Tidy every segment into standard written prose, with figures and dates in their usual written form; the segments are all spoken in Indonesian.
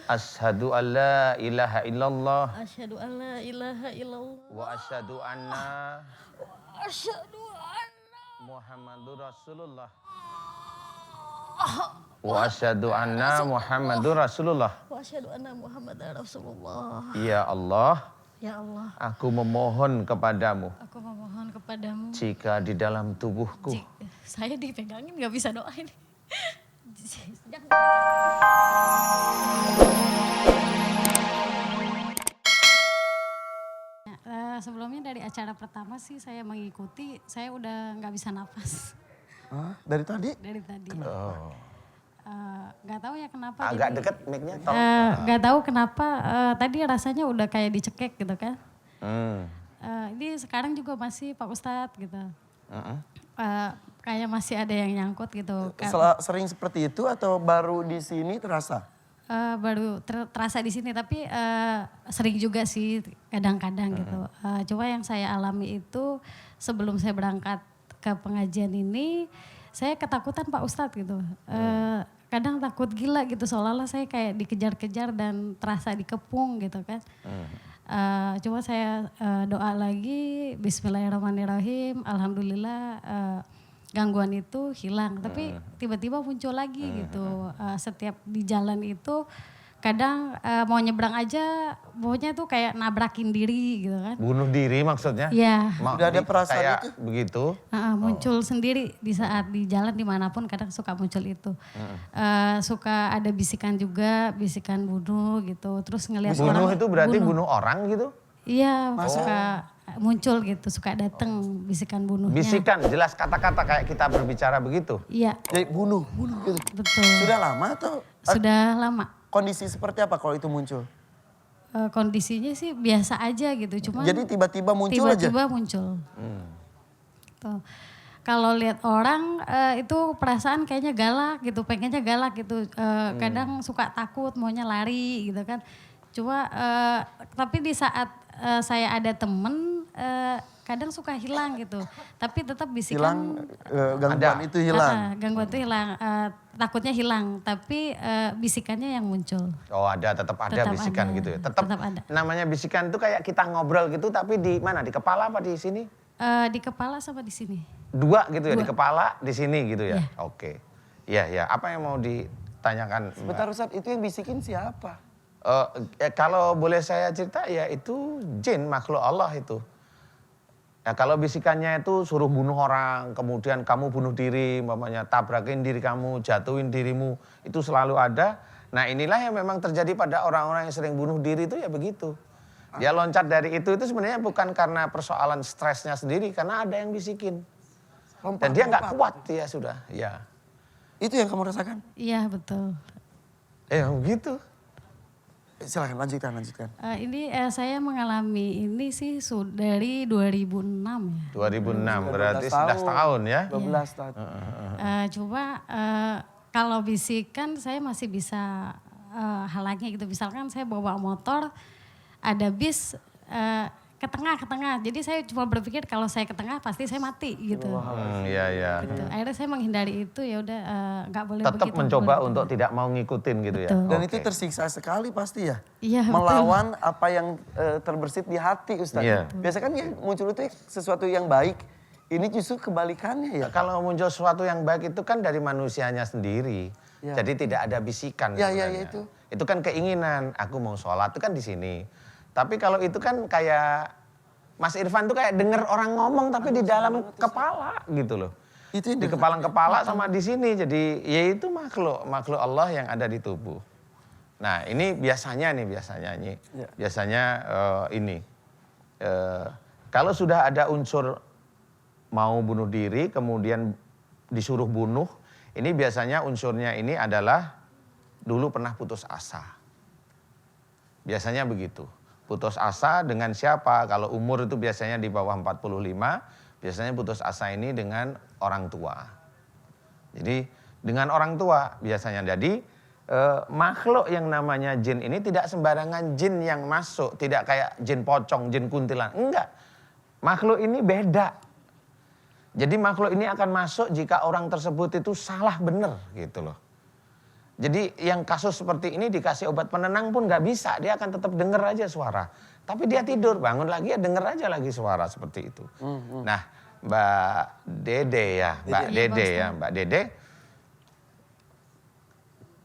Asyhadu an la ilaha illallah. Asyhadu an la ilaha illallah. Wa asyhadu anna Asyhadu anna Muhammadur Rasulullah. Wa asyhadu anna Muhammadur Rasulullah. Wa asyhadu anna Muhammadar Rasulullah. Ya Allah, Ya Allah, aku memohon kepadamu aku memohon kepadamu. jika di dalam tubuhku Saya dipegangin nggak bisa doa ini. Sebelumnya dari acara pertama sih saya mengikuti, saya udah nggak bisa nafas Hah? Dari tadi? dari tadi. Oh. Nggak tahu ya kenapa. Agak jadi, dekat mic-nya. nggak tahu kenapa tadi rasanya udah kayak dicekek gitu kan. Ini sekarang juga masih Pak Ustadz gitu. Kayak masih ada yang nyangkut gitu. Sering seperti itu atau baru di sini terasa? Baru terasa di sini tapi sering juga sih kadang-kadang gitu. Cuma yang saya alami itu sebelum saya berangkat ke pengajian ini saya ketakutan Pak Ustadz gitu. Kadang takut gila gitu seolah-olah saya kayak dikejar-kejar dan terasa dikepung gitu kan. Cuma saya doa lagi Bismillahirrahmanirrahim. Alhamdulillah gangguan itu hilang, tapi tiba-tiba muncul lagi gitu. Setiap di jalan itu kadang mau nyebrang aja maunya tuh kayak nabrakin diri gitu kan. Bunuh diri maksudnya? Iya. Udah ada perasaan kayak itu? begitu? Muncul sendiri di saat di jalan dimanapun kadang suka muncul itu. Suka ada bisikan juga, bisikan bunuh gitu. Terus ngelihat Bunuh orang itu berarti bunuh orang gitu? Iya, suka muncul gitu, suka datang bisikan bunuhnya. Bisikan, jelas kata-kata kayak kita berbicara begitu? Iya, Jadi bunuh gitu. betul. Sudah lama atau Sudah lama. kondisi seperti apa kalau itu muncul? Kondisinya sih biasa aja gitu, cuma Jadi tiba-tiba muncul aja? tiba-tiba muncul. Tuh. Kalau lihat orang itu perasaan kayaknya galak gitu, pengennya galak gitu. Kadang suka takut, maunya lari gitu kan. Cuma tapi di saat saya ada temen kadang suka hilang gitu. Tapi tetap bisikan. Hilang, gangguan itu hilang? Gangguan itu hilang, takutnya hilang. Tapi bisikannya yang muncul. Oh tetap ada Tetap bisikan ada, gitu ya? tetap ada. Namanya bisikan itu kayak kita ngobrol gitu tapi di mana? Di kepala apa di sini? Di kepala sama di sini. Dua gitu ya? Dua. Di kepala, di sini gitu ya? Iya. Oke. Iya. Apa yang mau ditanyakan? Sebentar Ustaz, itu yang bisikin siapa? Kalau boleh saya cerita ya itu jin, makhluk Allah itu. Ya kalau bisikannya itu suruh bunuh orang, kemudian kamu bunuh diri, umpamanya tabrakin diri kamu, jatuhin dirimu, itu selalu ada. Nah inilah yang memang terjadi pada orang-orang yang sering bunuh diri itu ya begitu. Dia loncat dari itu sebenarnya bukan karena persoalan stresnya sendiri, karena ada yang bisikin. Dan dia nggak kuat ya sudah, ya. Itu yang kamu rasakan? Iya betul. Begitu. Silahkan lanjutkan. Ini saya mengalami ini sih dari 2006 ya. 2006 berarti 12 11 tahun ya. 12 tahun. Cuma kalau bisikan saya masih bisa halangi gitu. Misalkan saya bawa motor, ada bis ke tengah. Jadi saya cuma berpikir kalau saya ke tengah pasti saya mati gitu. Iya. Gitu. Akhirnya saya menghindari itu ya udah nggak boleh Tetap begitu. mencoba boleh untuk tidak mau ngikutin gitu ya. Betul. Dan Oke. itu tersiksa sekali pasti ya? Iya, Melawan apa yang terbersit di hati Ustaz. Iya. Biasanya kan yang muncul itu sesuatu yang baik, ini justru kebalikannya ya? Kalau muncul sesuatu yang baik itu kan dari manusianya sendiri. Ya. Jadi tidak ada bisikan Ya, sebenarnya. itu. Itu kan keinginan, aku mau sholat itu kan di sini. Tapi kalau itu kan kayak Mas Irfan tuh kayak denger orang ngomong tapi di dalam kepala gitu loh. Itu yang Di kepala sama di sini. Jadi ya itu makhluk Allah yang ada di tubuh. Nah ini biasanya nih. Ya. Biasanya ini. Kalau sudah ada unsur mau bunuh diri kemudian disuruh bunuh. Ini biasanya unsurnya ini adalah dulu pernah putus asa. Biasanya begitu. Putus asa dengan siapa? Kalau umur itu biasanya di bawah 45, biasanya putus asa ini dengan orang tua. Jadi dengan orang tua biasanya. Jadi makhluk yang namanya jin ini tidak sembarangan jin yang masuk. Tidak kayak jin pocong, jin kuntilan. Enggak. Makhluk ini beda. Jadi makhluk ini akan masuk jika orang tersebut itu salah benar gitu loh. Jadi yang kasus seperti ini dikasih obat penenang pun nggak bisa, dia akan tetap denger aja suara. Tapi dia tidur, bangun lagi ya denger aja lagi suara seperti itu. Nah, Mbak Dede ya, Mbak Dede,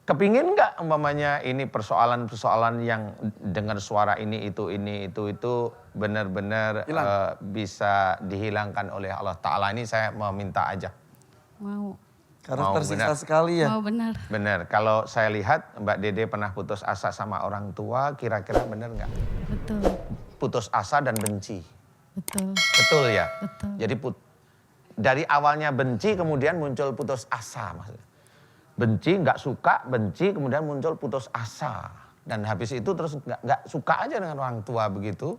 kepingin nggak umpamanya ini persoalan-persoalan yang dengan suara ini itu benar-benar bisa dihilangkan oleh Allah Ta'ala. Ini saya mau minta aja. Mau. Karena Mau tersiksa benar. sekali ya. Mau benar. Benar, kalau saya lihat Mbak Dede pernah putus asa sama orang tua, kira-kira benar nggak? Betul. Putus asa dan benci. Betul. Betul ya? Betul. Jadi dari awalnya benci kemudian muncul putus asa maksudnya. Benci, nggak suka, benci kemudian muncul putus asa. Dan habis itu terus nggak suka aja dengan orang tua begitu.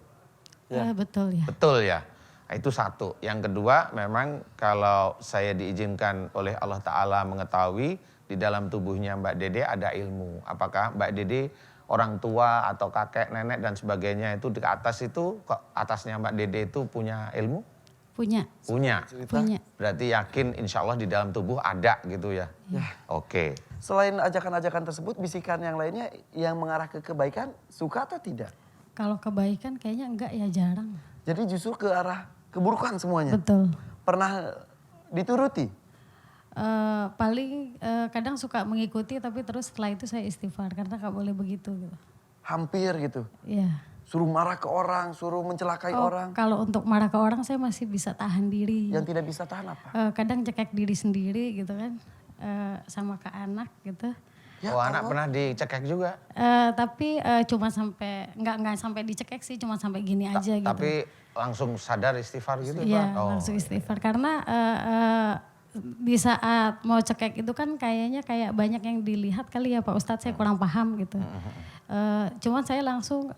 Betul ya. Betul ya? Nah, itu satu. Yang kedua memang kalau saya diizinkan oleh Allah Ta'ala mengetahui di dalam tubuhnya Mbak Dede ada ilmu. Apakah Mbak Dede orang tua atau kakek, nenek dan sebagainya itu di atas itu, atasnya Mbak Dede itu punya ilmu? Punya. Punya. Punya. Berarti yakin insya Allah di dalam tubuh ada gitu ya? Oke. Selain ajakan-ajakan tersebut, bisikan yang lainnya yang mengarah ke kebaikan, suka atau tidak? Kalau kebaikan kayaknya enggak ya, jarang. Jadi justru ke arah keburukan semuanya. Betul. Pernah dituruti? Paling kadang suka mengikuti tapi terus setelah itu saya istighfar karena nggak boleh begitu gitu. Hampir gitu. Iya. Suruh marah ke orang, suruh mencelakai orang. Kalau untuk marah ke orang saya masih bisa tahan diri. Yang tidak bisa tahan apa? Kadang cekek diri sendiri gitu kan, sama ke anak gitu. Ya anak pernah dicekek juga? Tapi cuma sampai nggak sampai dicekek sih, cuma sampai gini aja gitu. Tapi langsung sadar istighfar gitu? Iya, langsung istighfar karena di saat mau cekek itu kan kayaknya kayak banyak yang dilihat kali ya Pak Ustadz, saya kurang paham gitu. Cuman saya langsung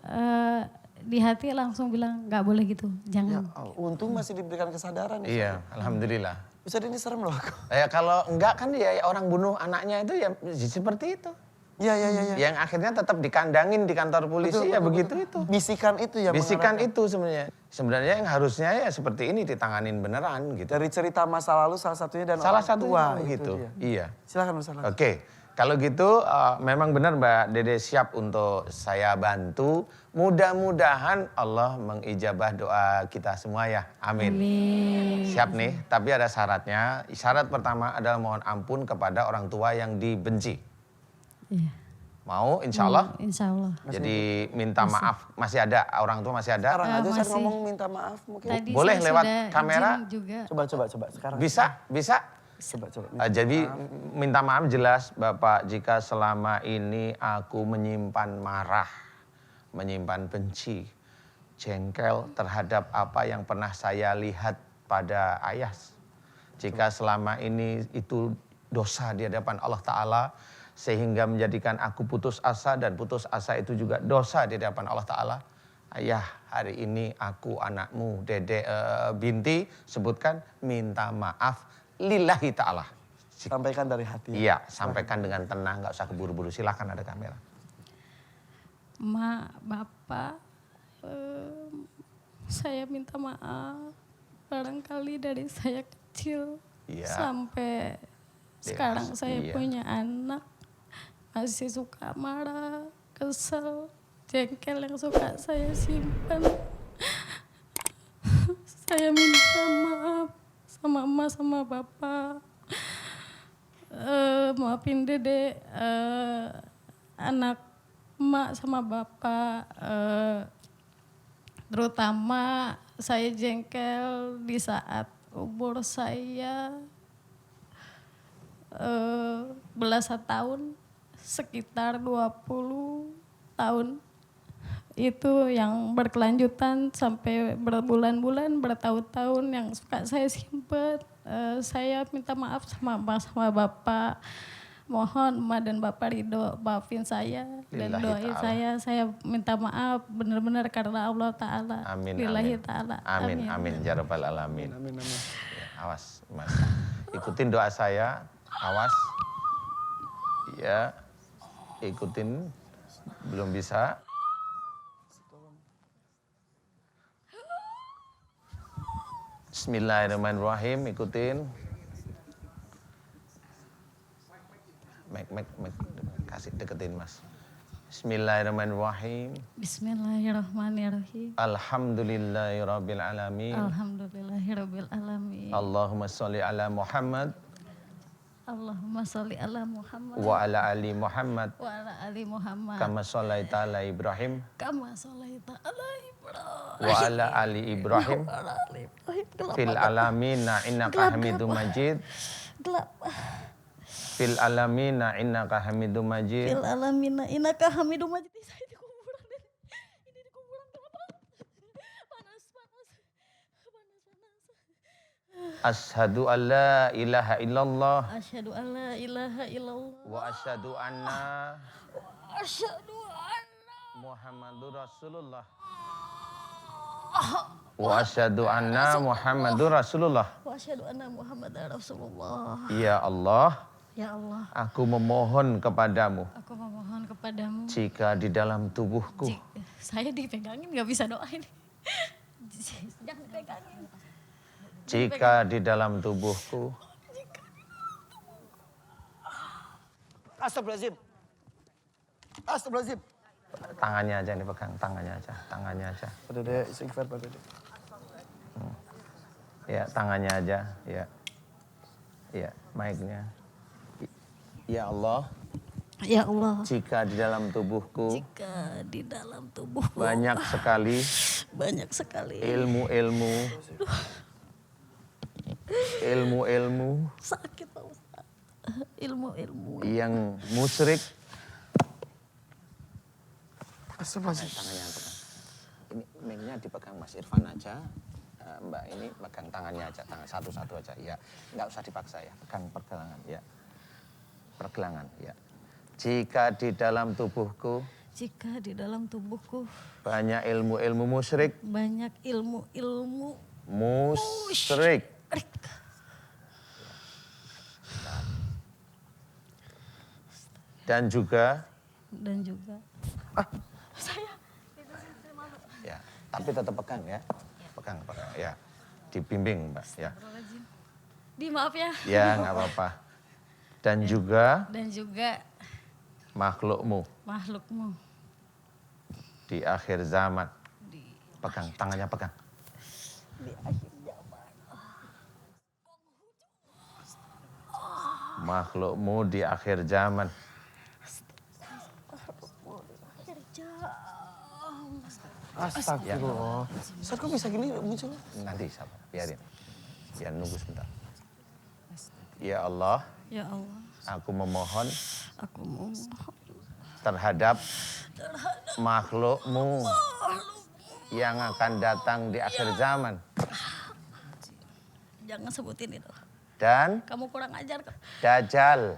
di hati langsung bilang nggak boleh gitu, jangan. Untung masih diberikan kesadaran. Iya, alhamdulillah. Ustaz ini serem loh. Ya kalau enggak kan ya orang bunuh anaknya itu ya seperti itu. Iya. Yang akhirnya tetap dikandangin di kantor polisi begitu itu. Bisikan itu ya. Bisikan itu sebenarnya. Sebenarnya yang harusnya ya seperti ini ditanganin beneran gitu. Dari cerita masa lalu salah satunya dan Salah orang satunya tua begitu. itu dia. Iya. Silakan Ustaz. Oke. Kalau gitu memang benar Mbak Dede siap untuk saya bantu. Mudah-mudahan Allah mengijabah doa kita semua ya. Amin. Amin. Siap nih, tapi ada syaratnya. Syarat pertama adalah mohon ampun kepada orang tua yang dibenci. Iya. Mau insya Allah? Insya Allah. Jadi minta maaf, masih ada, orang tua masih ada? Sekarang aja saya masih. ngomong minta maaf mungkin. Tadi Boleh saya lewat sudah kamera? izin juga. Coba sekarang. Bisa? Coba. Jadi minta maaf jelas Bapak jika selama ini aku menyimpan marah, menyimpan benci, jengkel terhadap apa yang pernah saya lihat pada ayah. Jika selama ini itu dosa di hadapan Allah Ta'ala sehingga menjadikan aku putus asa dan putus asa itu juga dosa di hadapan Allah Ta'ala. Ayah, hari ini aku anakmu Dede Binti sebutkan minta maaf lillahi ta'ala. Sampaikan dari hati. Iya, sampaikan dengan tenang, nggak usah keburu-buru. Silakan ada kamera. Ma, Bapak, saya minta maaf. Barangkali dari saya kecil sampai sekarang saya punya anak. Masih suka marah, kesel, jengkel yang suka saya simpan. Saya minta maaf sama emak sama bapak. Maafin Dede, anak emak sama bapak. Terutama saya jengkel di saat umur saya belasan tahun, sekitar 20 tahun. Itu yang berkelanjutan sampai berbulan-bulan, bertahun-tahun yang suka saya simpen. Saya minta maaf sama emak sama bapak. Mohon emak dan bapak ridho maafin saya dan doain saya minta maaf benar-benar karena Allah Ta'ala. Amin. Lillahi Ta'ala. Amin. Ya Rabbal Alamin. Amin. Ya, awas Mas. Ikutin doa saya. Awas. Ya. Ikutin. Belum bisa. Bismillahirrahmanirrahim, ikutin. kasih deketin Mas. Bismillahirrahmanirrahim. Bismillahirrahmanirrahim. Alhamdulillahirabbil alamin. Alhamdulillahirabbil alamin. Allahumma sholli ala Muhammad Allahumma sholli ala Muhammad wa ala ali Muhammad wa ala ali Muhammad kama shallaita ala Ibrahim kama sholaita ala Ibrahim wa ala ali Ibrahim wa ala ali Ibrahim. fil alamina innaka Hamidum Majid. Gelap. Fil alamina innaka Hamidum Majid. Fil alamina innaka Hamidum Majid. Saya di kuburan ini. Ini di kuburan kenapa? Panas. Asyhadu an la ilaha illallah Asyhadu an la ilaha illallah. wa asyhadu anna Asyhadu anna Muhammadur Rasulullah. Wa asyhadu anna Muhammadur Rasulullah. wa asyhadu anna Muhammadar Rasulullah. Ya Allah, Ya Allah, aku memohon kepadamu aku memohon kepadamu. jika di dalam tubuhku Saya dipegangin nggak bisa doa ini. Jangan dipegangin. jika di dalam tubuhku Astagfirullahaladzim. Astagfirullahaladzim. tangannya aja nih pegang, tangannya aja. Pak Dede, istighfar Pak Dede. Ya, tangannya aja, ya. Ya, mic-nya. Ya Allah, Ya Allah, jika di dalam tubuhku jika di dalam tubuhku banyak sekali banyak sekali ilmu sakit Pak Ustaz. Ilmu-ilmu yang musyrik. Astagfirullahaladzim. Tangannya pegang. Ini mic-nya dipegang Mas Irfan aja. Mbak ini pegang tangannya aja, tangan satu-satu aja. Ya, nggak usah dipaksa ya, pegang pergelangan ya. Pergelangan ya. Jika di dalam tubuhku jika di dalam tubuhku banyak ilmu-ilmu musyrik, banyak ilmu-ilmu musyrik. Dan juga saya ya, tapi tetap pegang ya. Pegang ya. Dibimbing, Mbak ya. maaf ya. Ya, nggak apa-apa. Dan juga makhlukmu di akhir zaman. Pegang, tangannya pegang. Di akhir zaman. Makhlukmu di akhir zaman. Astagfirullah. Ustaz kok bisa gini munculnya? Nanti sabar, biarin. Biar nunggu sebentar. Ya Allah, Ya Allah, aku memohon aku memohon terhadap makhlukmu yang akan datang di akhir zaman. jangan sebutin itu. Dan Kamu kurang ajar kok. Dajjal.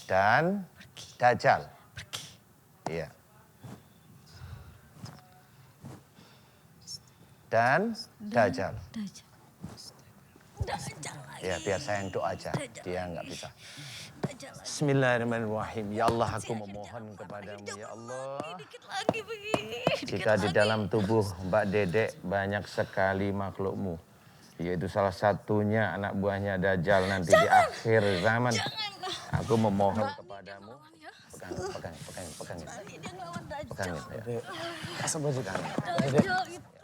Dan Dajjal. Iya. Dan Dajjal. Dajjal lagi. Ya, biar saya yang doa aja. Dia nggak bisa. Dajjal lagi. Bismillahirrahmanirrahim. Ya Allah, aku memohon kepadamu, ya Allah. Dikit lagi begini. Jika di dalam tubuh Mbak Dedek banyak sekali makhlukmu, yaitu salah satunya anak buahnya Dajjal nanti di akhir zaman. Aku memohon kepadamu. Pegang. Dia ngelawan Dajjal. Pegangin ya. Astagfirullahaladzim. Dajjal itu.